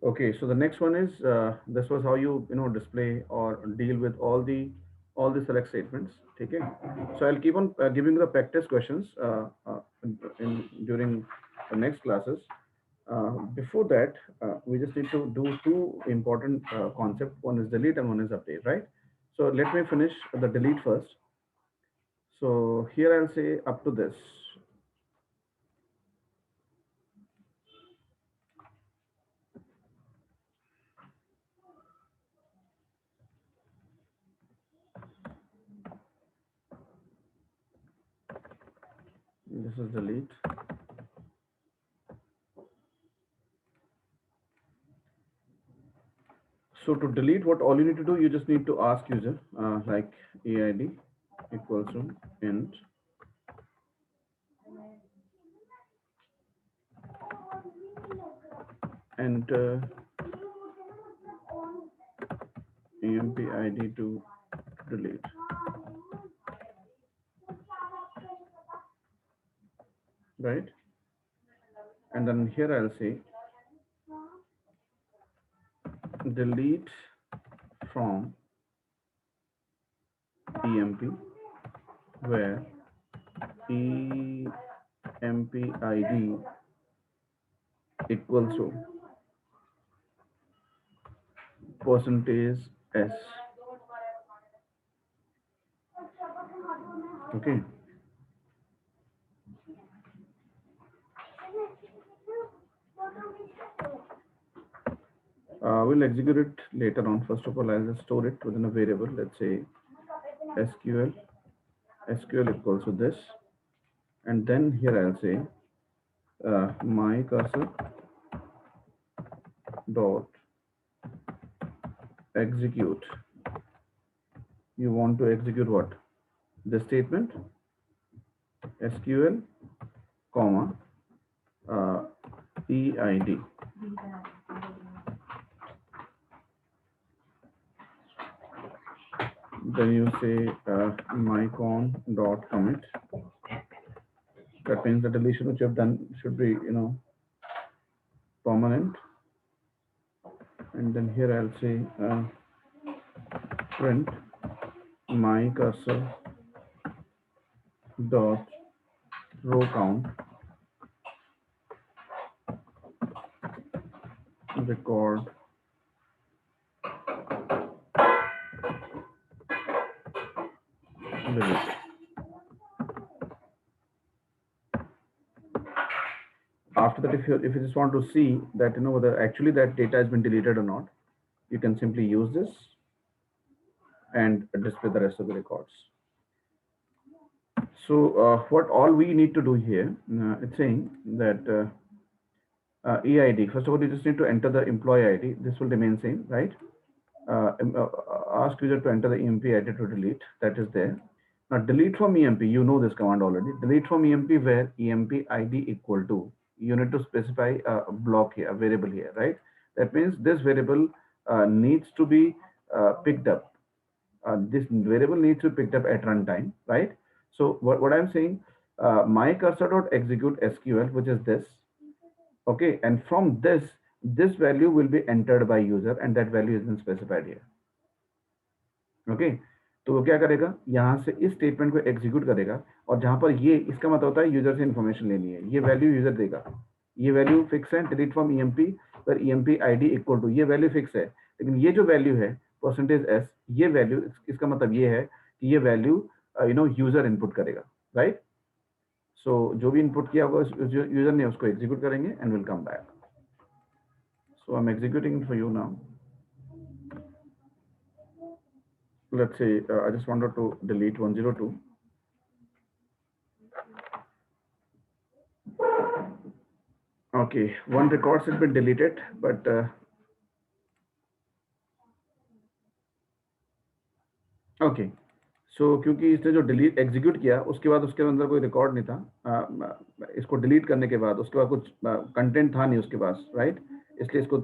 Okay, so the next one is this was how you know display or deal with all the select statements. Okay, so I'll keep on giving you the practice questions during the next classes. Before that, we just need to do two important concepts. One is delete and one is update, right? So let me finish the delete first. So here I'll say up to this. This is delete. So to delete, what all you need to do, you just need to ask user like EID equals to int and emp id to delete, right? And then here I'll say delete from emp where emp id equals to percentage s. Okay. We'll execute it later on. First of all, I'll just store it within a variable. Let's say SQL equals to this, and then here I'll say my cursor dot execute. You want to execute what? The statement SQL comma uh, EID. Then you say mycon dot commit. That means the deletion which you have done should be permanent. And then here I'll say print my cursor dot row count record delete. After that, if you just want to see that whether actually that data has been deleted or not, you can simply use this and display the rest of the records. So what all we need to do here, it's saying that EID. First of all, you just need to enter the employee ID. This will remain same, right? Ask user to enter the EMP ID to delete. That is there. Now delete from EMP. You know this command already. Delete from EMP where EMP ID equal to. You need to specify a block here, a variable here, right? That means this variable needs to be picked up. This variable needs to be picked up at runtime, right? So what I'm saying, my cursor dot execute SQL, which is this, okay, and from this value will be entered by user and that value is been specified here. Okay, तो वो क्या करेगा, यहाँ से इस statement को execute करेगा और जहां पर ये इसका मतलब होता है यूजर से इन्फॉर्मेशन लेनी है, ये वैल्यू यूजर देगा, ये वैल्यू फिक्स है डिलीट फ्रॉम ईएमपी पर ईएमपी आईडी इक्वल टू, ये वैल्यू फिक्स है, लेकिन ये जो वैल्यू है परसेंटेज एस, ये वैल्यू इसका मतलब ये है कि ये वैल्यू यूजर इनपुट करेगा, राइट? सो जो भी इनपुट किया होगा यूजर ने उसको एग्जीक्यूट करेंगे and will come back. So I am executing for you now. Let's say I just wanted to delete 102. Okay, one record has been deleted, but okay. सो क्योंकि इसने जो डिलीट एग्जीक्यूट किया उसके बाद उसके अंदर कोई रिकॉर्ड नहीं था, इसको डिलीट करने के बाद उसके बाद कुछ कंटेंट था नहीं उसके पास, राइट? इसलिए इसको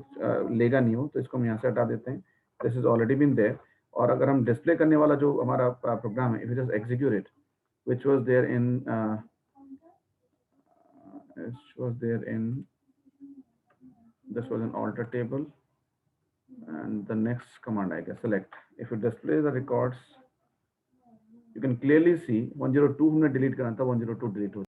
लेगा नहीं हो, तो इसको हम यहाँ से हटा देते हैं. This is already been there. और अगर हम डिस्प्ले करने वाला जो हमारा प्रोग्राम है, if it is execute it which was there in This was an alter table. And the next command, I guess, select. If you display the records, you can clearly see 102 हमने delete करा था, 102 delete हो